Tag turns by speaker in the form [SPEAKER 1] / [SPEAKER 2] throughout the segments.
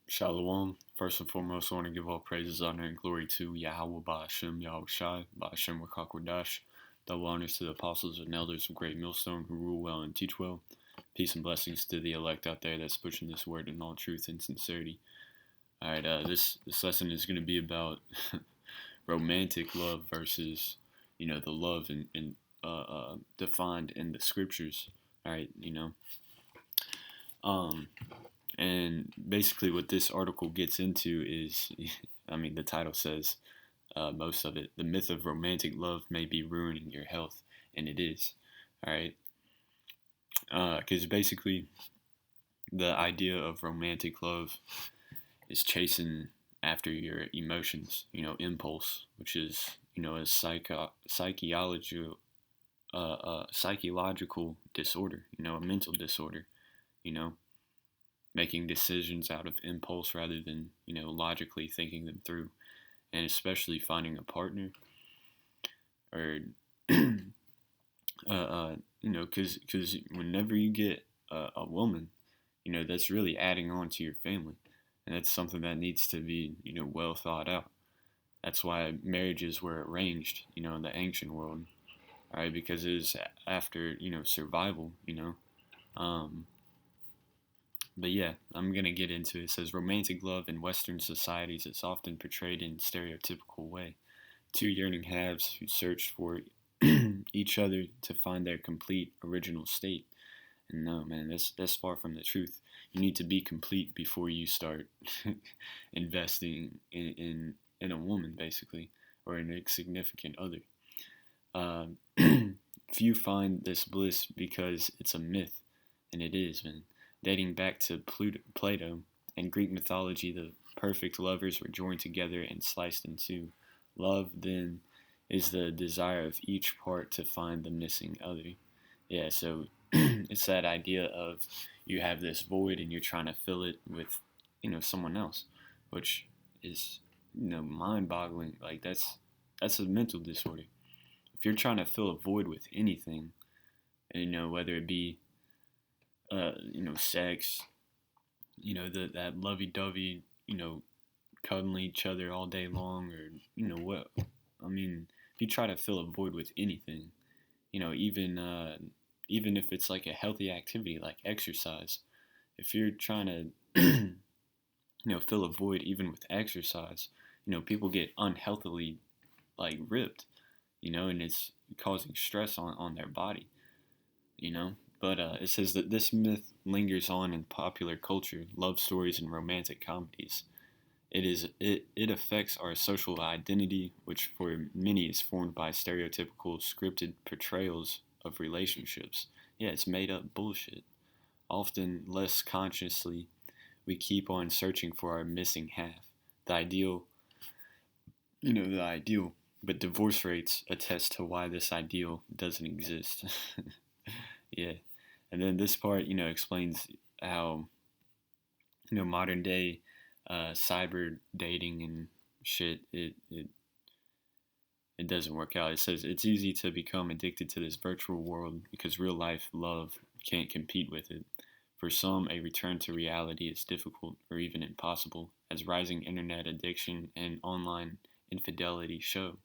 [SPEAKER 1] Shalom. First and foremost, I want to give all praises, honor, and glory to Yahweh Ba'ashem, Yahweh Shai, Ba'ashem Rakakwadash. Double honors to the apostles and elders of Great Millstone who rule well and teach well. Peace and blessings to the elect out there that's pushing this word in all truth and sincerity. Alright, this lesson is going to be about romantic love versus, the love defined in the scriptures. Alright, Um, And basically, what this article gets into is, the title says most of it. The myth of romantic love may be ruining your health, and it is. All right, because basically, the idea of romantic love is chasing after your emotions. Impulse, which is a psychological disorder. A mental disorder. You know, making decisions out of impulse rather than logically thinking them through, and especially finding a partner or because whenever you get a woman, that's really adding on to your family, and that's something that needs to be well thought out. That's why marriages were arranged, in the ancient world, all right, because it is after survival, um, But yeah, I'm going to get into it. It says romantic love in Western societies is often portrayed in a stereotypical way. Two yearning halves who searched for each other to find their complete original state. And no, man, that's far from the truth. You need to be complete before you start investing in a woman, basically, or an significant other. Few find this bliss because it's a myth, and it is, man. Dating back to Plato and Greek mythology, the perfect lovers were joined together and sliced in two. Love, then, is the desire of each part to find the missing other. Yeah, so it's that idea of you have this void and you're trying to fill it with, someone else, which is, mind-boggling. Like that's a mental disorder. If you're trying to fill a void with anything, and whether it be sex, that lovey-dovey, cuddling each other all day long, or what? I mean, if you try to fill a void with anything, even if it's like a healthy activity like exercise, if you're trying to fill a void even with exercise, people get unhealthily like ripped, and it's causing stress on their body, you know. But it says that this myth lingers on in popular culture, love stories, and romantic comedies. It affects our social identity, which for many is formed by stereotypical scripted portrayals of relationships. Yeah, it's made up bullshit. Often less consciously, we keep on searching for our missing half. The ideal, the ideal. But divorce rates attest to why this ideal doesn't exist. Yeah. And then this part, explains how, modern day cyber dating and shit, it doesn't work out. It says it's easy to become addicted to this virtual world because real life love can't compete with it. For some, a return to reality is difficult or even impossible, as rising internet addiction and online infidelity show.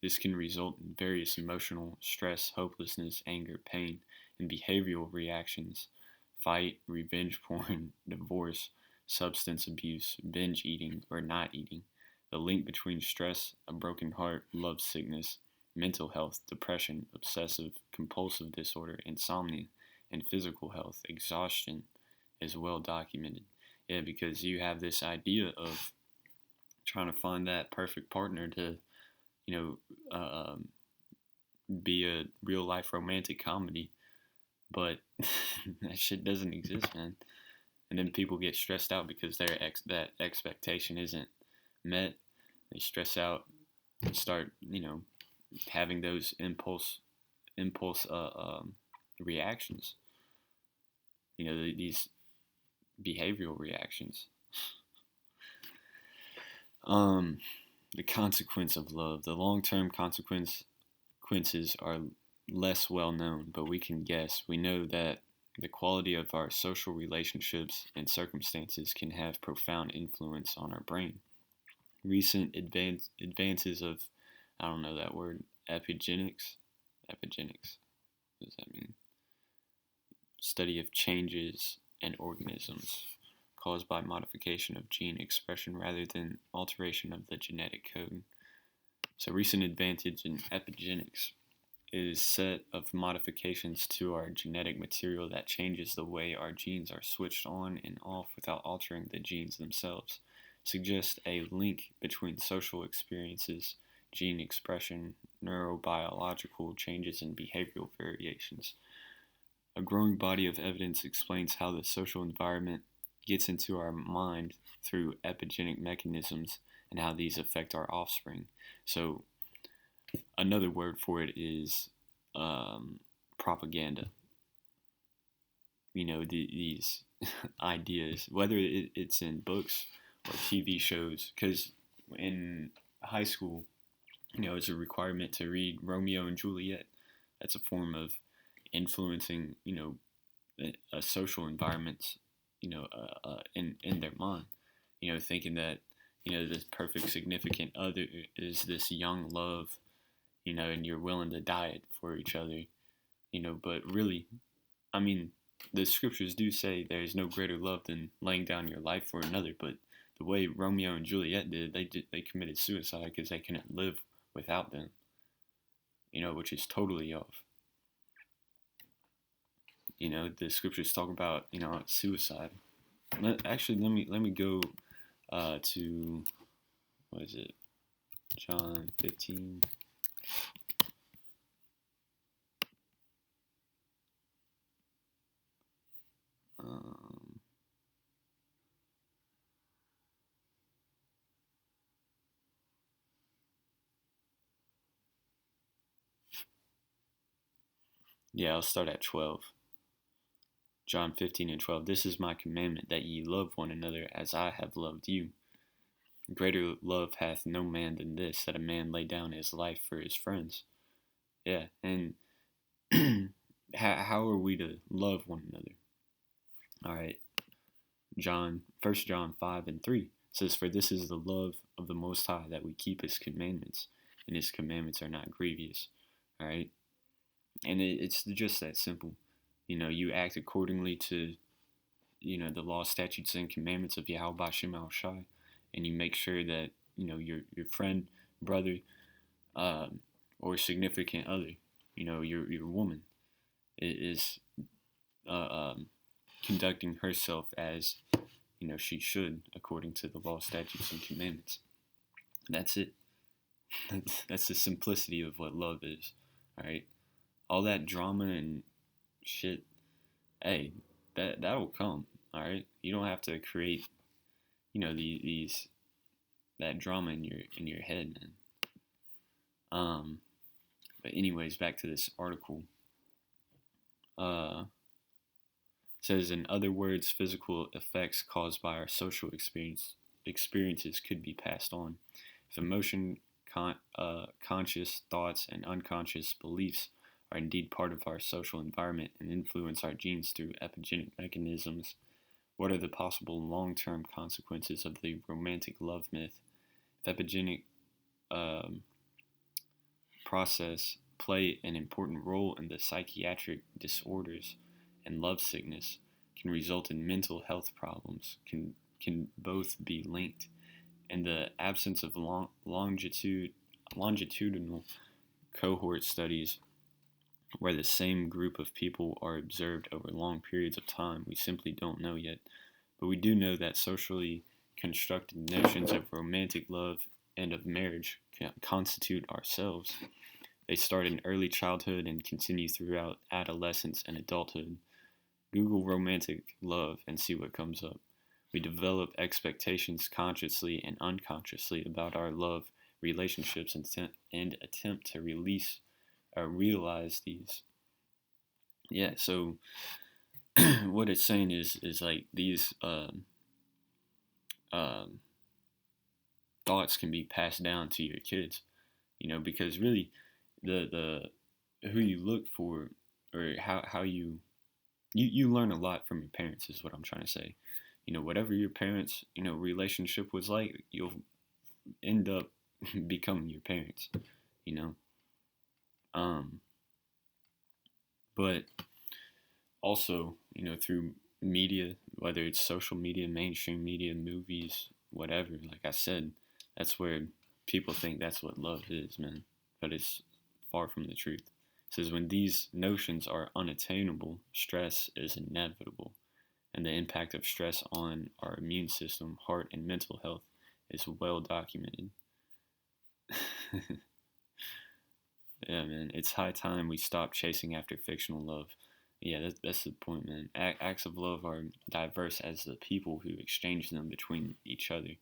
[SPEAKER 1] This can result in various emotional stress, hopelessness, anger, pain, and behavioral reactions: fight, revenge porn, divorce, substance abuse, binge eating, or not eating. The link between stress, a broken heart, love sickness, mental health, depression, obsessive compulsive disorder, insomnia, and physical health, exhaustion, is well documented. Yeah, because you have this idea of trying to find that perfect partner to, you know, be a real life romantic comedy, but that shit doesn't exist, man. And then people get stressed out because that expectation isn't met. They stress out and start, having those impulse reactions. These behavioral reactions. Um, the consequence of love. The long-term consequences are less well known, but we can guess. We know that The quality of our social relationships and circumstances can have profound influence on our brain. Recent advances of, I don't know that word, epigenetics, what does that mean? Study of changes in organisms caused by modification of gene expression rather than alteration of the genetic code. So recent advantage in epigenetics is a set of modifications to our genetic material that changes the way our genes are switched on and off without altering the genes themselves, suggests a link between social experiences, gene expression, neurobiological changes, and behavioral variations. A growing body of evidence explains how the social environment gets into our mind through epigenetic mechanisms and how these affect our offspring. So, another word for it is propaganda. These ideas, whether it's in books or TV shows, because in high school, it's a requirement to read Romeo and Juliet. That's a form of influencing, a social environment, in their mind, thinking that, this perfect significant other is this young love, and you're willing to die for each other, but really, I mean, the scriptures do say there is no greater love than laying down your life for another, but the way Romeo and Juliet did, they committed suicide because they couldn't live without them, which is totally off. The scriptures talk about, suicide. Actually, let me go to, what is it, John 15. Yeah, I'll start at 12. John 15 and 12. This is my commandment, that ye love one another as I have loved you. Greater love hath no man than this, that a man lay down his life for his friends. Yeah, and how are we to love one another? All right, 1 John 5 and 3 says, for this is the love of the Most High, that we keep his commandments, and his commandments are not grievous. All right, and it's just that simple. You act accordingly to, the law, statutes, and commandments of Yahweh B'Shem Al Shai, and you make sure that, your friend, brother, or significant other, your woman, is conducting herself as, she should, according to the law, statutes, and commandments. That's it. That's the simplicity of what love is. All right, all that drama and shit, hey, that'll come. All right, you don't have to create, these that drama in your head, man. But anyways, back to this article. Says, in other words, physical effects caused by our social experiences could be passed on. If emotion, conscious thoughts, and unconscious beliefs are indeed part of our social environment and influence our genes through epigenetic mechanisms, what are the possible long-term consequences of the romantic love myth? If epigenetic process play an important role in the psychiatric disorders, and love sickness can result in mental health problems, can both be linked. In the absence of longitudinal cohort studies where the same group of people are observed over long periods of time, we simply don't know yet. But we do know that socially constructed notions of romantic love and of marriage constitute ourselves. They start in early childhood and continue throughout adolescence and adulthood. Google romantic love and see what comes up. We develop expectations consciously and unconsciously about our love relationships and attempt to realize these. Yeah, so what it's saying is like these thoughts can be passed down to your kids, because really the who you look for, or how you you learn a lot from your parents, is what I'm trying to say. Whatever your parents, relationship was like, you'll end up becoming your parents, you know. Um, but also, through media, whether it's social media, mainstream media, movies, whatever, like I said, that's where people think that's what love is, man. But it's far from the truth. It says when these notions are unattainable, stress is inevitable, and the impact of stress on our immune system, heart, and mental health is well documented. Yeah, man, it's high time we stop chasing after fictional love. Yeah, that's the point, man. Acts of love are diverse as the people who exchange them between each other.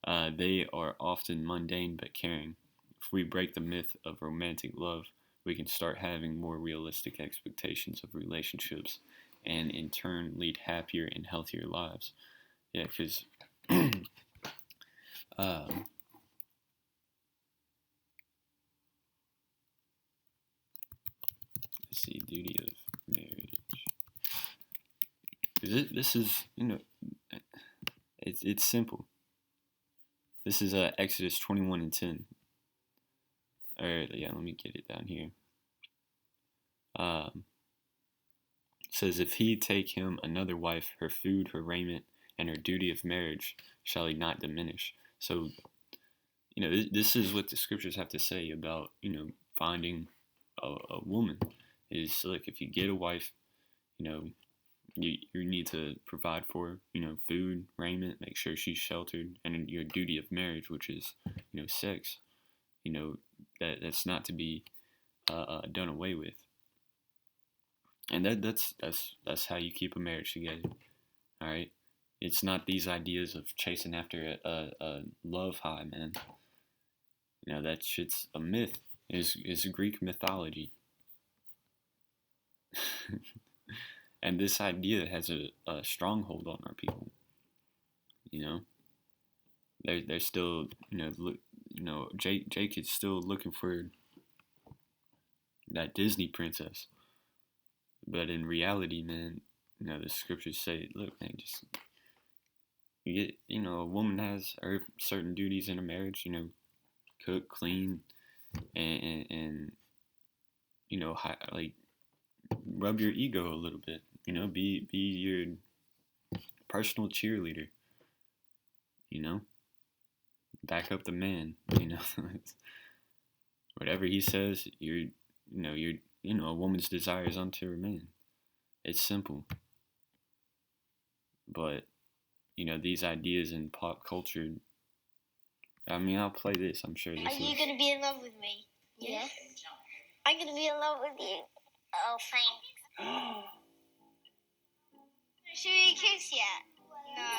[SPEAKER 1] They are often mundane but caring. If we break the myth of romantic love, we can start having more realistic expectations of relationships and in turn lead happier and healthier lives. Yeah, because uh, let's see, duty of marriage. Because this is, it's simple. This is Exodus 21:10. Or yeah, let me get it down here. Says, if he take him another wife, her food, her raiment, and her duty of marriage shall he not diminish. So, this is what the scriptures have to say about, finding a woman. Is, like, if you get a wife, you know, you need to provide for her, food, raiment, make sure she's sheltered, and your duty of marriage, which is, sex, that's not to be done away with. And that's how you keep a marriage together. All right, it's not these ideas of chasing after a love high, man. That shit's a myth. Is Greek mythology. And this idea has a stronghold on our people. They're still, Jake is still looking for that Disney princess. But in reality, man, the scriptures say, look, man, just you get, a woman has her certain duties in a marriage, cook, clean, and like rub your ego a little bit, be your personal cheerleader, back up the man, whatever he says, a woman's desire is unto her man. It's simple. But, these ideas in pop culture, I mean, I'll play this. I'm sure this
[SPEAKER 2] Are you going to be in love with me? Yeah. I'm going to be in love with you. Oh, thanks. Should we kiss yet? No.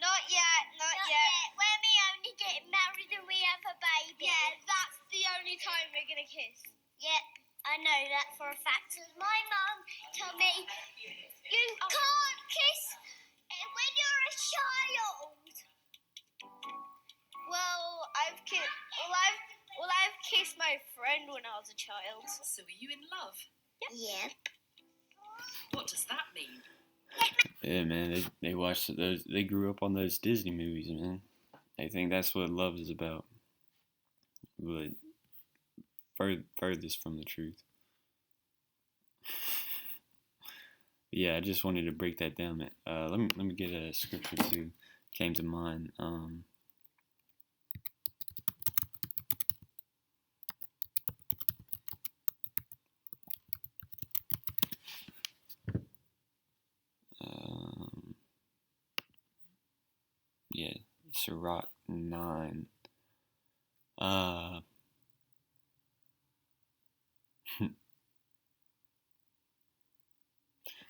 [SPEAKER 2] Not yet. Not yet. When we only get married and we have a baby. Yeah, that's the only time we're going to kiss. Yep, I know that for a fact. My mum told me you can't kiss when you're a child. Well, I've kissed my friend when I was a child.
[SPEAKER 3] So are you in love?
[SPEAKER 2] Yep.
[SPEAKER 3] What does that mean?
[SPEAKER 1] Yeah, man, they watched those. They grew up on those Disney movies, man. They think that's what love is about. But furthest from the truth. Yeah, I just wanted to break that down. Let me get a scripture too. Came to mind. Yeah, Sirach 9.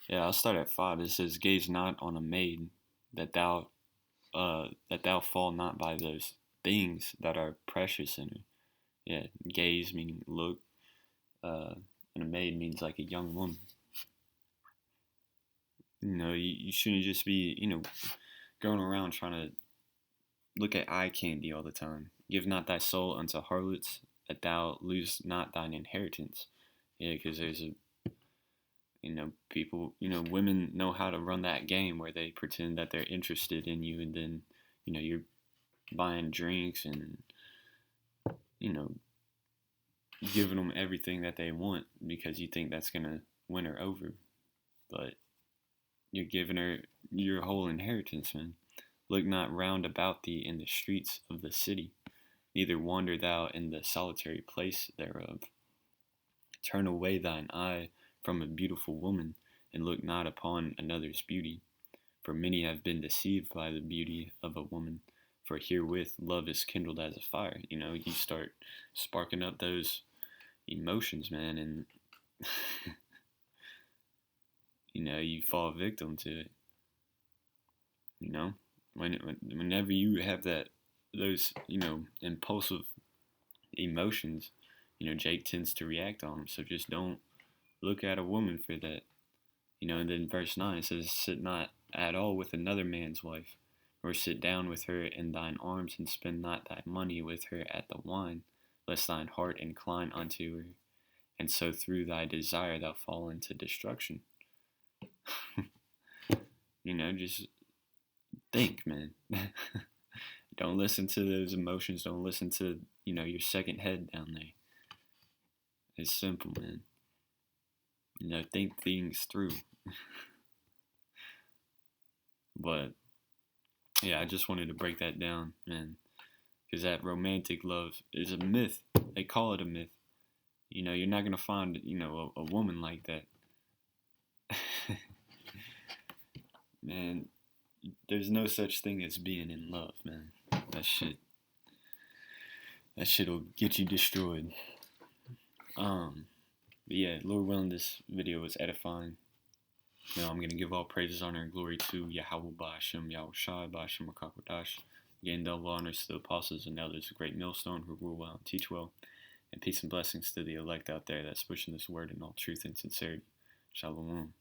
[SPEAKER 1] Yeah, I'll start at 5. It says, "Gaze not on a maid, that thou fall not by those things that are precious in her." Yeah, gaze meaning look, and a maid means like a young woman. You shouldn't just be, going around trying to look at eye candy all the time. Give not thy soul unto harlots, that thou lose not thine inheritance. Yeah, because there's People, women know how to run that game where they pretend that they're interested in you, and then, you're buying drinks and, you know, giving them everything that they want because you think that's going to win her over. But you're giving her your whole inheritance, man. Look not round about thee in the streets of the city, neither wander thou in the solitary place thereof. Turn away thine eye from a beautiful woman, and look not upon another's beauty. For many have been deceived by the beauty of a woman. For herewith love is kindled as a fire. You start sparking up those emotions, man, and you fall victim to it. Whenever you have those impulsive emotions, Jake tends to react on them. So just don't look at a woman for that. And then verse 9 says, sit not at all with another man's wife, or sit down with her in thine arms, and spend not thy money with her at the wine, lest thine heart incline unto her, and so through thy desire thou fall into destruction. Just think, man. Don't listen to those emotions. Don't listen to, your second head down there. It's simple, man. Think things through. But, yeah, I just wanted to break that down, man. Because that romantic love is a myth. They call it a myth. You're not going to find, a woman like that. Man, there's no such thing as being in love, man. That shit'll get you destroyed. But yeah, Lord willing, this video was edifying. I'm going to give all praises, honor, and glory to Yahweh Ba'Shem, Yahweh Shai, Ba'Shem HaKakodash. Again, double honors to the apostles and elders, a great millstone who rule well and teach well. And peace and blessings to the elect out there that's pushing this word in all truth and sincerity. Shalom.